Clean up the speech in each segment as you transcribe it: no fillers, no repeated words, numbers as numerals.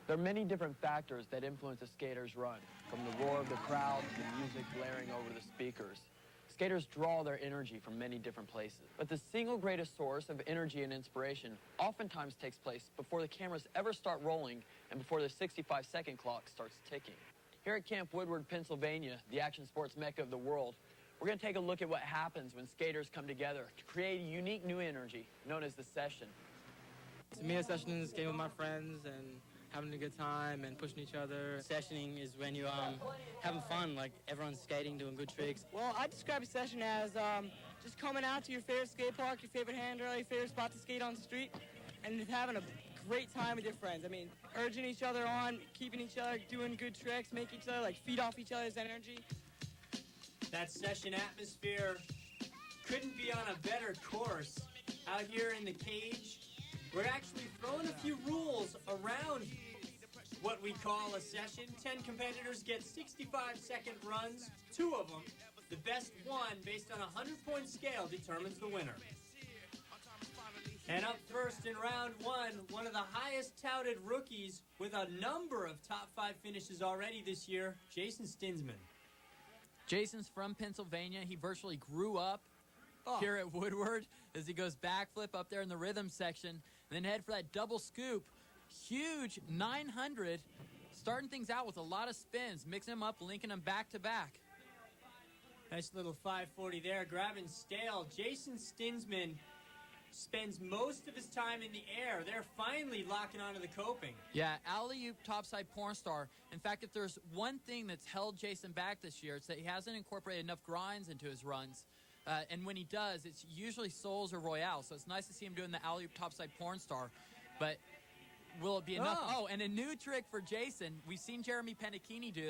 There are many different factors that influence a skater's run, from the roar of the crowd to the music blaring over the speakers. Skaters draw their energy from many different places. But the single greatest source of energy and inspiration oftentimes takes place before the cameras ever start rolling and before the 65-second clock starts ticking. Here at Camp Woodward, Pennsylvania, the action sports mecca of the world, we're going to take a look at what happens when skaters come together to create a unique new energy known as the session. To me, a session is skating with my friends and having a good time and pushing each other. Sessioning is when you having fun, like everyone's skating, doing good tricks. Well, I describe a session as just coming out to your favorite skate park, your favorite handrail, your favorite spot to skate on the street, and just having a great time with your friends. I mean, urging each other on, keeping each other, doing good tricks, making each other like feed off each other's energy. That session atmosphere couldn't be on a better course. Out here in the cage, we're actually throwing a few rules around what we call a session. 10 competitors get 65-second runs. 2 of them, the best one based on a 100-point scale, determines the winner. And up first in round one of the highest touted rookies with a number of top 5 finishes already this year, Jason Stinsmen. Jason's from Pennsylvania. He virtually grew up here at Woodward as he goes backflip up there in the rhythm section and then head for that double scoop. Huge 900, starting things out with a lot of spins, mixing them up, linking them back to back. Nice little 540 there, grabbing stale. Jason Stinsmen spends most of his time in the air. They're finally locking onto the coping. Yeah, alley-oop topside porn star. In fact, if there's one thing that's held Jason back this year, it's that he hasn't incorporated enough grinds into his runs. And when he does, it's usually solos or royale. So it's nice to see him doing the alley-oop topside porn star. But will it be enough? Oh, and a new trick for Jason. We've seen Jeremy Penachini do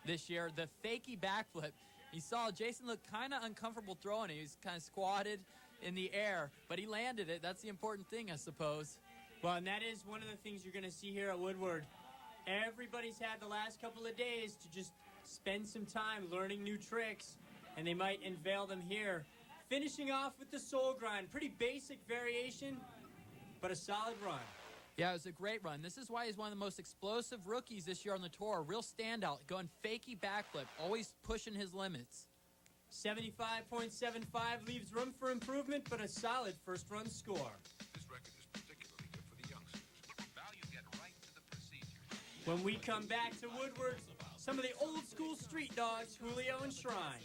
this year, the fakie backflip. You saw Jason look kind of uncomfortable throwing it. He was kind of squatted in the air, but he landed it. That's the important thing, I suppose. Well, and that is one of the things you're going to see here at Woodward. Everybody's had the last couple of days to just spend some time learning new tricks, and they might unveil them here. Finishing off with the soul grind. Pretty basic variation, but a solid run. Yeah, it was a great run. This is why he's one of the most explosive rookies this year on the tour. A real standout, going fakie backflip, always pushing his limits. 75.75 leaves room for improvement, but a solid first run score. This record is particularly good for the youngsters. Now you get right to the procedure. When we come back to Woodward, some of the old school street dogs, Julio and Shrine.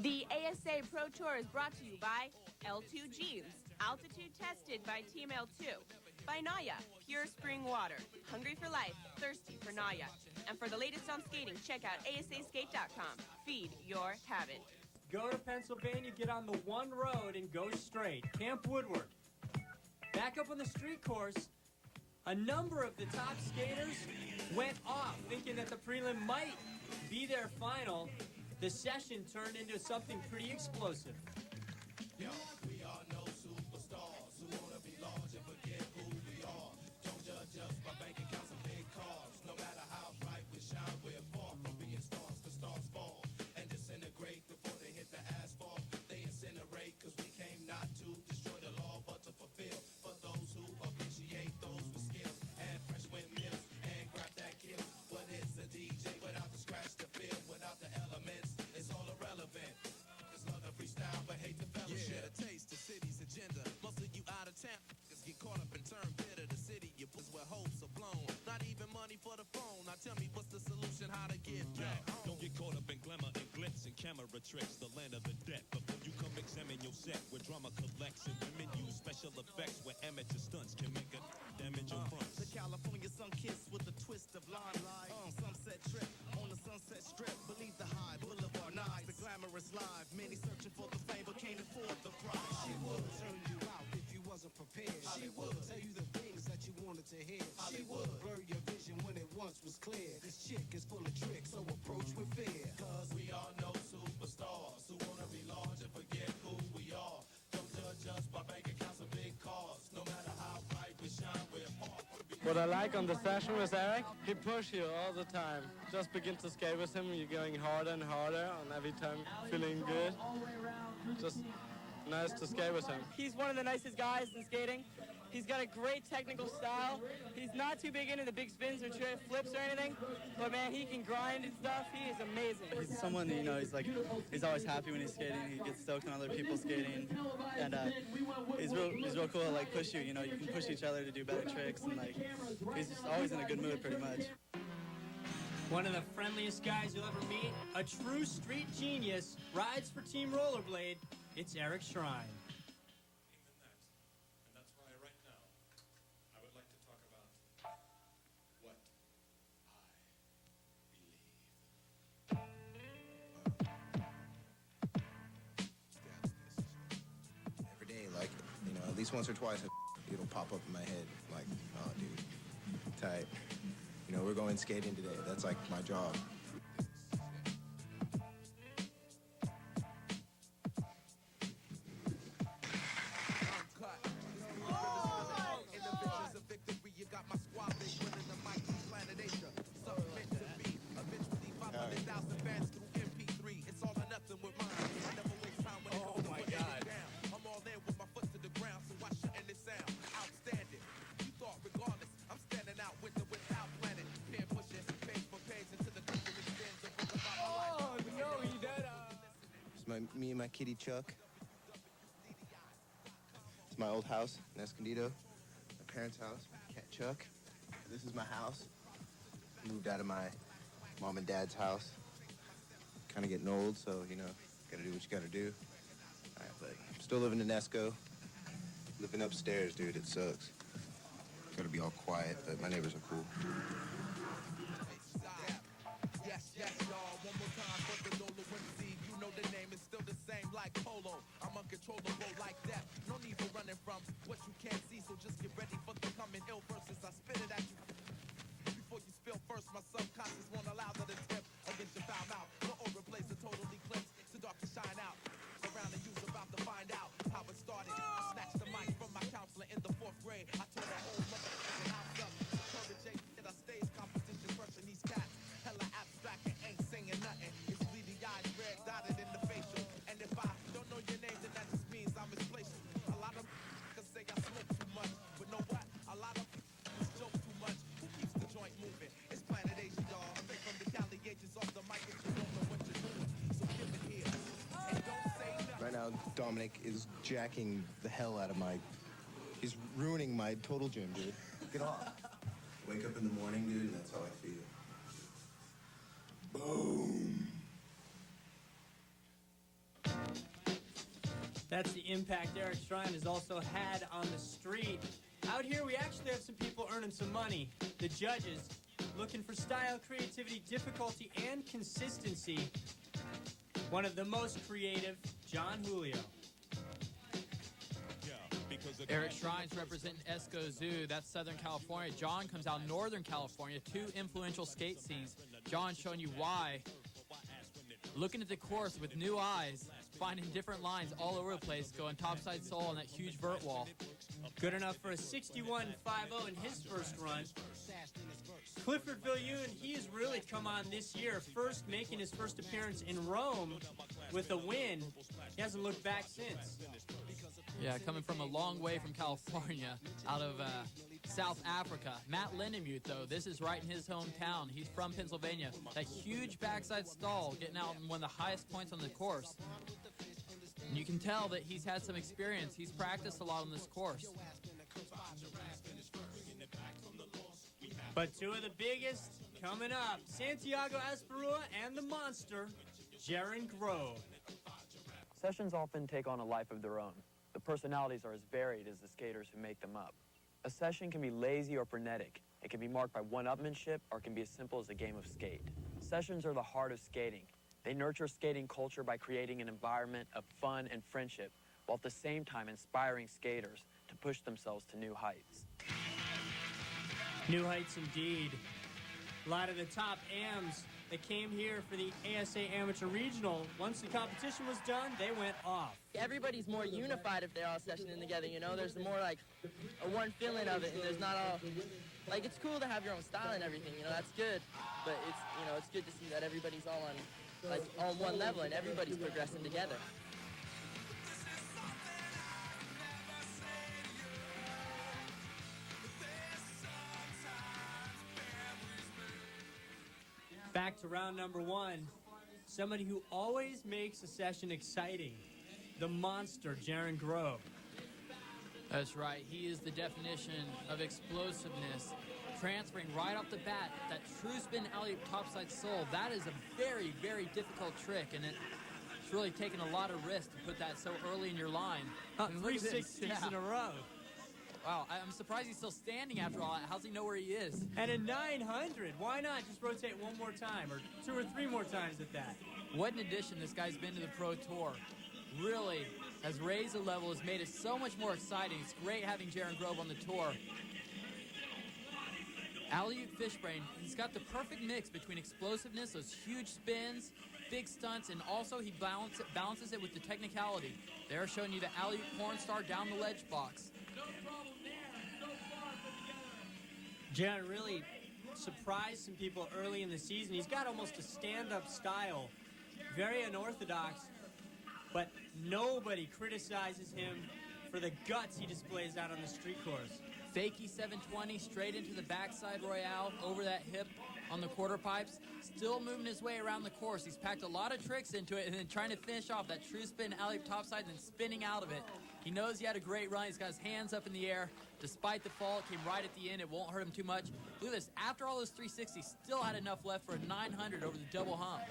The ASA Pro Tour is brought to you by L2 Jeans, altitude tested by Team L2. By Naya, pure spring water. Hungry for life, thirsty for Naya. And for the latest on skating, check out asaskate.com. Feed your habit. Go to Pennsylvania, get on the one road, and go straight. Camp Woodward. Back up on the street course, a number of the top skaters went off, thinking that the prelim might be their final. The session turned into something pretty explosive. Yo, we are no superstars who wanna be large and forget who we are. Don't judge us by bank accounts and big cars. No matter how bright we shine, we're far from being stars, cause stars fall and disintegrate before they hit the asphalt. They incinerate cause we came not to destroy the law but to fulfill. For those who appreciate those with skills and fresh windmills and grab that kill. What is a DJ without the scratch to feel, without the elements? It's all irrelevant. There's love to freestyle but hate the fellowship. Yeah, taste the city's agenda. Most of you out of town get caught up and turn bitter. The city you push where hopes are blown. Not even money for the phone. Now tell me what's the solution? How to get back home? Don't get caught up in glamour and glitz and camera tricks. The land of the dead. Before you come examine your set where drama collects and women use special effects where amateur stunts can make a damage your fronts. The California sun kiss with a twist of limelight. Sunset trip on the Sunset Strip. Believe the high boulevard nights. The glamorous live. Many searching for the fame but can't afford the price. She would turn you out if you wasn't prepared. She would tell you the things that you wanted to hear. She would blur your vision when it once was clear. This chick is full of tricks, so approach with fear. Cause we are no superstars who wanna be large and forget who we are. Don't judge us by bank accounts and big cars. No matter how bright we shine, we're far from being. What I like on the session with Eric, he pushes you all the time. Just begin to skate with him, you're going harder and harder, and every time feeling good. Just nice to skate with him. He's one of the nicest guys in skating. He's got a great technical style. He's not too big into the big spins or flips or anything, but man, he can grind and stuff. He is amazing. He's someone, you know, he's always happy when he's skating. He gets stoked when other people skating, and he's real cool to like push you. You know, you can push each other to do better tricks, and like he's just always in a good mood, pretty much. One of the friendliest guys you'll ever meet, a true street genius, rides for Team Rollerblade. It's Eric Shrine. And that's why right now, I would like to talk about what I Every day, like, you know, at least once or twice, it'll pop up in my head, like, oh, dude, tight. You know, we're going skating today. That's like my job. Me and my kitty Chuck. It's my old house in Escondido. My parents' house, cat Chuck. This is my house. Moved out of my mom and dad's house. Kind of getting old, so, you know, gotta do what you gotta do. All right, but I'm still living in Esco. Living upstairs, dude, it sucks. Gotta be all quiet, but my neighbors are cool. Yes, y'all. One more time for the Lola Whimsy. You know the name is still the same like Polo. I'm uncontrollable like that. No need for running from what you can't see, so just get ready for the coming ill verses. I spit it at you. Before you spill first, my subconscious won't allow that attempt against your foul mouth. No overplays a total eclipse. Too dark to shine out. Around the you's about to find out how it started. I snatched the mic from my counselor in the 4th grade. I tore that whole motherfucking house up. Courage ain't in a stage competition, crushing these cats. Hella abstract and ain't singing nothing. It's bleeding eyes, red dotted in the facial. And if I don't know your name, then that just means I misplaced you. A lot of can say I smoke too much, but know what? A lot of joke too much. Who keeps the joint moving? It's Planet Asia, y'all. Straight from the Cali Ages off the mic, and you don't know what you're doing. So give it here. And don't say nothing. Right now, Dominic is jacking the hell out of he's ruining my total gym, dude. Get off. Wake up in the morning, dude, and that's how I feel. Boom. That's the impact Eric Shrine has also had on the street. Out here, we actually have some people earning some money. The judges, looking for style, creativity, difficulty, and consistency. One of the most creative, John Julio. Eric Shrine's representing Esco Zoo. That's Southern California. John comes out Northern California. 2 influential skate scenes. John showing you why. Looking at the course with new eyes, finding different lines all over the place, going topside sole on that huge vert wall. Good enough for a 61.50 in his first run. Clifford Villion, he has really come on this year, first making his first appearance in Rome with a win. He hasn't looked back since. Yeah, coming from a long way from California, out of South Africa. Matt Lindemuth, though, this is right in his hometown. He's from Pennsylvania. That huge backside stall, getting out in one of the highest points on the course. And you can tell that he's had some experience. He's practiced a lot on this course. But 2 of the biggest coming up. Santiago Asperua and the monster, Jaren Grob. Sessions often take on a life of their own. The personalities are as varied as the skaters who make them up. A session can be lazy or frenetic. It can be marked by one-upmanship, or it can be as simple as a game of skate. Sessions are the heart of skating. They nurture skating culture by creating an environment of fun and friendship, while at the same time inspiring skaters to push themselves to new heights. New heights indeed. A lot of the top AMs that came here for the ASA Amateur Regional, once the competition was done, they went off. Everybody's more unified if they're all sessioning together, you know? There's more like a one feeling of it, and there's not all... Like, it's cool to have your own style and everything, you know, that's good. But it's, you know, it's good to see that everybody's all on, like, on one level and everybody's progressing together. back to round number one. Somebody who always makes a session exciting. The monster, Jaren Grob. That's right. He is the definition of explosiveness. Transferring right off the bat, that true spin alley-oop topside soul, that is a very, very difficult trick, and it's really taken a lot of risk to put that so early in your line. 360s in a row. Wow, I'm surprised he's still standing after all that. How's he know where he is? And a 900. Why not just rotate one more time, or 2 or 3 more times at that? What an addition this guy's been to the Pro Tour. Really has raised the level, has made it so much more exciting. It's great having Jaren Grob on the tour. Alley-oop Fishbrain, he's got the perfect mix between explosiveness, those huge spins, big stunts, and also he balances it with the technicality. They're showing you the alley-oop porn star down the ledge box. Jaren really surprised some people early in the season. He's got almost a stand-up style, very unorthodox, but nobody criticizes him for the guts he displays out on the street course. Fakey 720 straight into the backside royale over that hip on the quarter pipes. Still moving his way around the course. He's packed a lot of tricks into it and then trying to finish off that true spin alley-oop topside and then spinning out of it. He knows he had a great run. He's got his hands up in the air. Despite the fall, it came right at the end. It won't hurt him too much. Look at this. After all those 360s, still had enough left for a 900 over the double hump.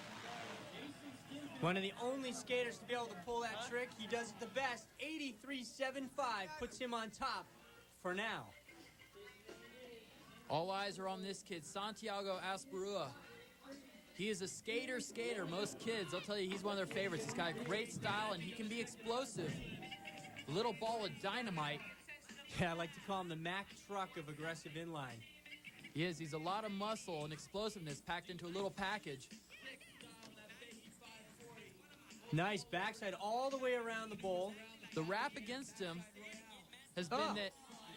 One of the only skaters to be able to pull that trick. He does it the best. 83.75 puts him on top for now. All eyes are on this kid, Santiago Asperua. He is a skater. Most kids, they'll tell you he's one of their favorites. He's got a great style, and he can be explosive. Little ball of dynamite. Yeah, I like to call him the Mack truck of aggressive inline. He is. He's a lot of muscle and explosiveness packed into a little package. Nice backside all the way around the bowl. The rap against him has been that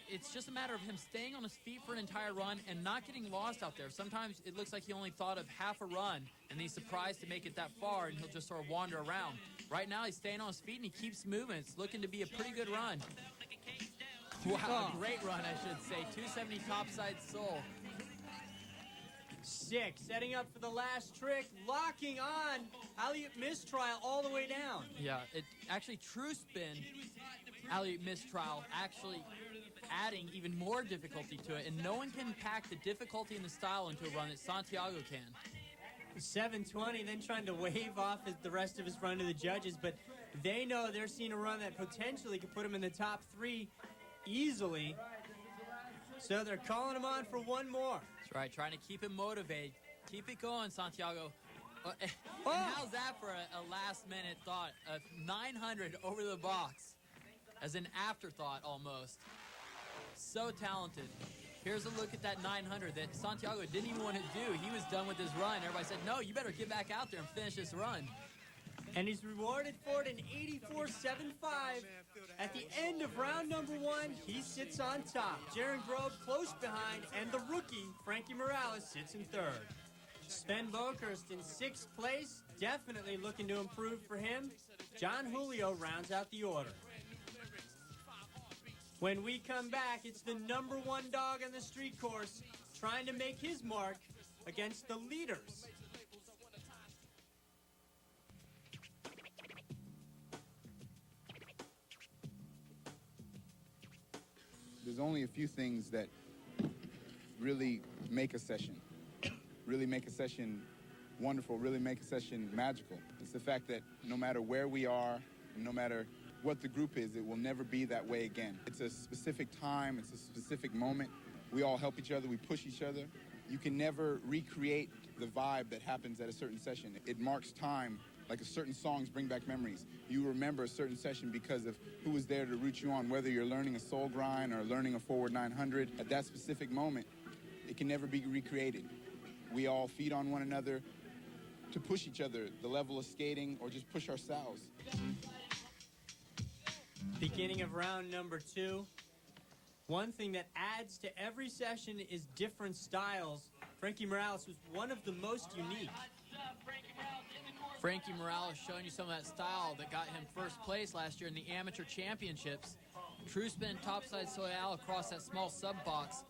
it's just a matter of him staying on his feet for an entire run and not getting lost out there. Sometimes it looks like he only thought of half a run, and he's surprised to make it that far, and he'll just sort of wander around. Right now, he's staying on his feet, and he keeps moving. It's looking to be a pretty good run. Wow, a great run, I should say. 270 topside soul. Sick. Setting up for the last trick. Locking on. Alley-oop mistrial all the way down. Yeah, it actually true spin. Alley-oop mistrial actually adding even more difficulty to it, and no one can pack the difficulty and the style into a run that Santiago can. 720, then trying to wave off the rest of his run to the judges, but they know they're seeing a run that potentially could put him in the top 3 easily. So they're calling him on for one more. That's right, trying to keep him motivated. Keep it going, Santiago. And how's that for a last-minute thought? A 900 over the box as an afterthought almost. So talented. Here's a look at that 900 that Santiago didn't even want to do. He was done with his run. Everybody said, no, you better get back out there and finish this run. And he's rewarded for it in 84.75. At the end of round number 1, he sits on top. Jaren Grob close behind, and the rookie, Franky Morales, sits in 3rd. Sven Bokerst in 6th place, definitely looking to improve for him. John Julio rounds out the order. When we come back, it's the number 1 dog on the street course trying to make his mark against the leaders. There's only a few things that really make a session, really make a session wonderful, really make a session magical. It's the fact that no matter where we are, and no matter what the group is, it will never be that way again. It's a specific time, it's a specific moment. We all help each other, we push each other. You can never recreate the vibe that happens at a certain session. It marks time, like a certain songs bring back memories. You remember a certain session because of who was there to root you on, whether you're learning a soul grind or learning a forward 900. At that specific moment, it can never be recreated. We all feed on one another to push each other, the level of skating, or just push ourselves. Beginning of round number 2. One thing that adds to every session is different styles. Franky Morales was one of the most unique. Franky Morales showing you some of that style that got him first place last year in the amateur championships. True spin, topside soyal across that small sub box.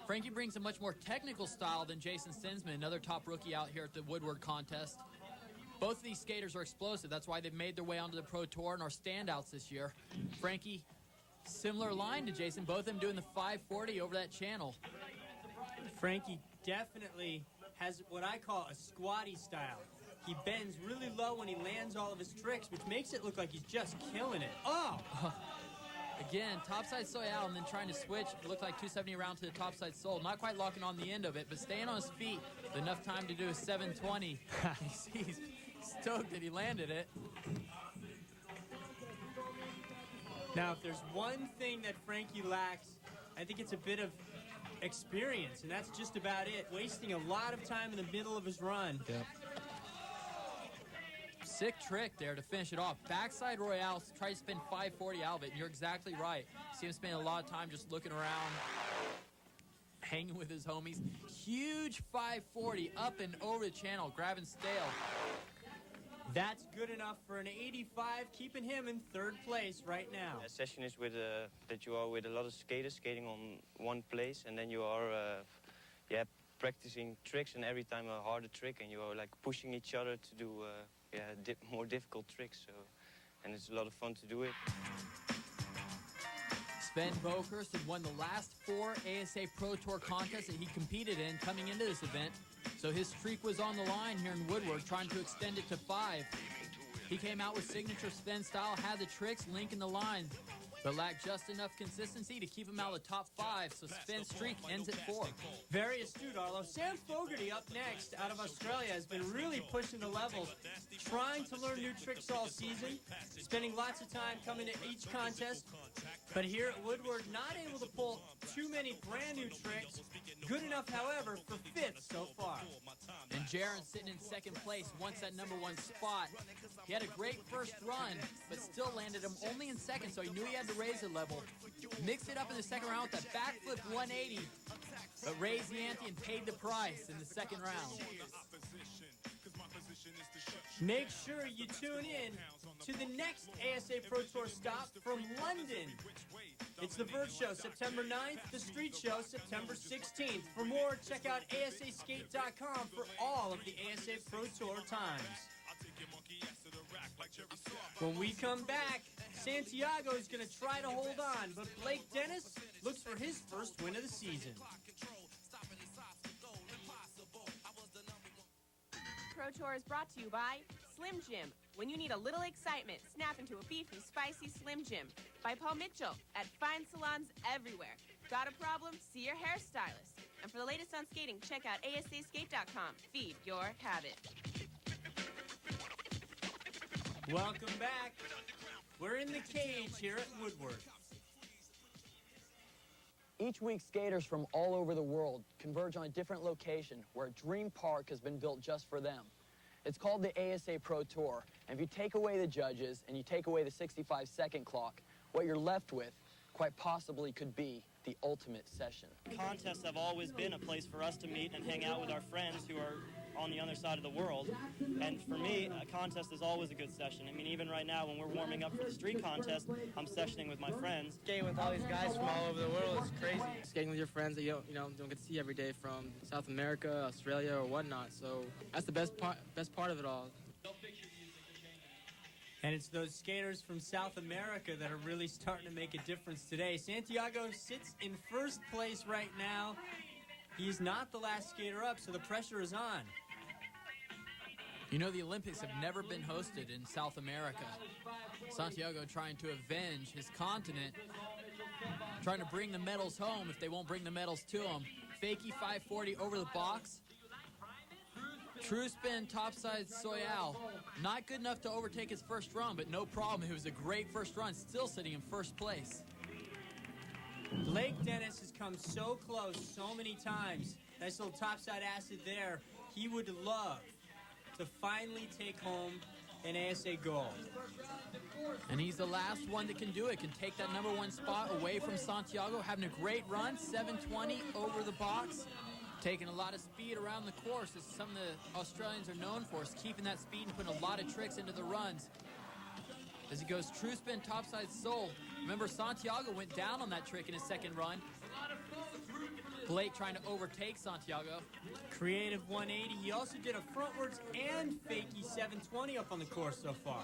Franky brings a much more technical style than Jason Stinsmen, another top rookie out here at the Woodward contest. Both of these skaters are explosive. That's why they've made their way onto the Pro Tour and are standouts this year. Franky, similar line to Jason, both of them doing the 540 over that channel. Franky definitely has what I call a squatty style. He bends really low when he lands all of his tricks, which makes it look like he's just killing it. Oh! Again, topside soyal and then trying to switch. It looked like 270 around to the topside soul. Not quite locking on the end of it, but staying on his feet. Enough time to do a 720. He's stoked that he landed it. Now, if there's one thing that Franky lacks, I think it's a bit of experience, and that's just about it. Wasting a lot of time in the middle of his run. Yep. Sick trick there to finish it off. Backside Royale, try to spin 540 out of it, and you're exactly right. See him spending a lot of time just looking around, hanging with his homies. Huge 540 up and over the channel, grabbing stale. That's good enough for an 85, keeping him in third place right now. A session is with that you are with a lot of skaters skating on one place, and then you are practicing tricks, and every time a harder trick, and you are like pushing each other to do more difficult tricks. So, and it's a lot of fun to do it. Sven Bokerst had won the last 4 ASA Pro Tour contests that he competed in coming into this event. So his streak was on the line here in Woodward, trying to extend it to 5. He came out with signature Sven style, had the tricks, linking the line, but lacked just enough consistency to keep him out of the top 5, so Sven's streak ends at 4. Very astute, Arlo. Sam Fogarty up next out of Australia has been really pushing the levels, trying to learn new tricks all season, spending lots of time coming to each contest. But here at Woodward, not able to pull too many brand new tricks. Good enough, however, for 5th so far. And Jaren sitting in 2nd place, wants that #1 spot. He had a great first run, but still landed him only in 2nd, so he knew he had to raise the level. Mixed it up in the 2nd round with that backflip 180, but raised the ante and paid the price in the 2nd round. Make sure you tune in to the next ASA Pro Tour stop from London. It's the Vert Show, September 9th, the Street Show, September 16th. For more, check out asaskate.com for all of the ASA Pro Tour times. When we come back, Santiago is going to try to hold on, but Blake Denis looks for his first win of the season. Pro Tour is brought to you by Slim Jim. When you need a little excitement, snap into a beefy, spicy Slim Jim. By Paul Mitchell at fine salons everywhere. Got a problem? See your hairstylist. And for the latest on skating, check out asaskate.com. Feed your habit. Welcome back. We're in the cage here at Woodward. Each week, skaters from all over the world converge on a different location where a dream park has been built just for them. It's called the ASA Pro Tour, and if you take away the judges and you take away the 65-second clock, what you're left with quite possibly could be the ultimate session. Contests have always been a place for us to meet and hang out with our friends who are on the other side of the world. And for me, a contest is always a good session. I mean, even right now when we're warming up for the street contest, I'm sessioning with my friends. Skating with all these guys from all over the world is crazy. Skating with your friends that you don't get to see every day from South America, Australia, or whatnot. So that's the best part of it all. And it's those skaters from South America that are really starting to make a difference today. Santiago sits in first place right now. He's not the last skater up, so the pressure is on. You know, the Olympics have never been hosted in South America. Santiago trying to avenge his continent, trying to bring the medals home if they won't bring the medals to him. Fakie 540 over the box. True spin, topside soyal. Not good enough to overtake his first run, but no problem. It was a great first run, still sitting in first place. Blake Denis has come so close so many times. Nice little topside acid there. He would love to finally take home an ASA gold. And he's the last one that can do it, can take that #1 spot away from Santiago, having a great run, 720 over the box. Taking a lot of speed around the course. This is something the Australians are known for, is keeping that speed and putting a lot of tricks into the runs. As he goes true spin, topside soul, Remember, Santiago went down on that trick in his second run. Blake trying to overtake Santiago. Creative 180. He also did a frontwards and fakie 720 up on the course so far.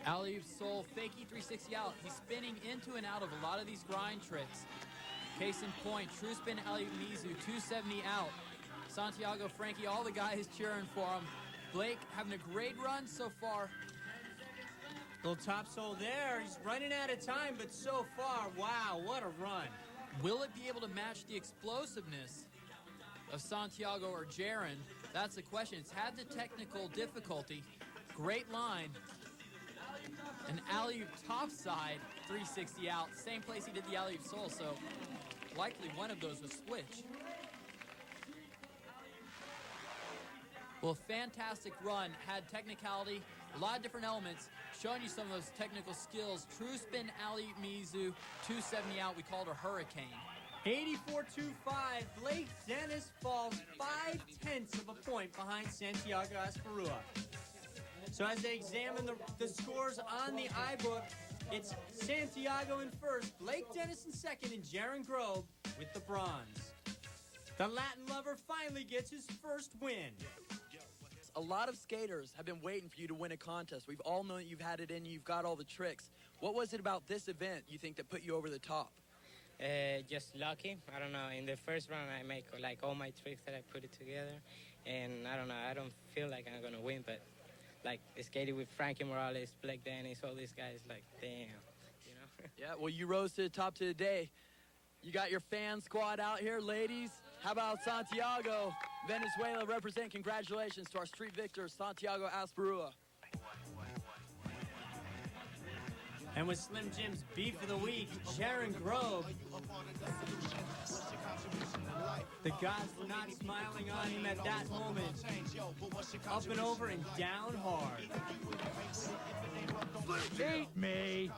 Alley-oop soul, fakie 360 out. He's spinning into and out of a lot of these grind tricks. Case in point, true spin alley-oop Mizu, 270 out. Santiago, Franky, all the guys cheering for him. Blake having a great run so far. Little top sole there. He's running out of time, but so far, wow, what a run. Will it be able to match the explosiveness of Santiago or Jaren? That's the question. It's had the technical difficulty. Great line. An alley-oop topside, 360 out. Same place he did the alley-oop soul, so likely one of those was switch. Well, fantastic run. Had technicality, a lot of different elements. Showing you some of those technical skills. True spin alley-oop Mizu, 270 out. We called her Hurricane. 84.25. Blake Denis falls 0.5 of a point behind Santiago Asperua. So as they examine the scores on the iBook, it's Santiago in first, Blake Denis in second, and Jaren Grob with the bronze. The Latin lover finally gets his first win. A lot of skaters have been waiting for you to win a contest. We've all known that you've had it in you. You've got all the tricks. What was it about this event you think that put you over the top? Just lucky. I don't know. In the first round, I make like all my tricks that I put it together. And I don't know. I don't feel like I'm going to win, but like skating with Franky Morales, Blake Denis, all these guys, like, damn, you know? Yeah, well, you rose to the top today. You got your fan squad out here, ladies. How about Santiago? Venezuela represent. Congratulations to our street victor, Santiago Asperua. And with Slim Jim's Beef of the Week, Jaren Grob. The gods were not smiling on him at that moment. Up and over and down hard. Beat me.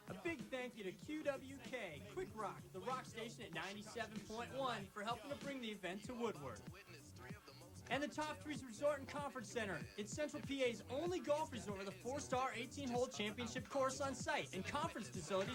A big thank you to QWK, Quick Rock, the rock station at 97.1 for helping to bring the event to Woodward. And the Top Threes Resort and Conference Center. It's Central PA's only golf resort with a 4-star 18-hole championship course on site and conference facilities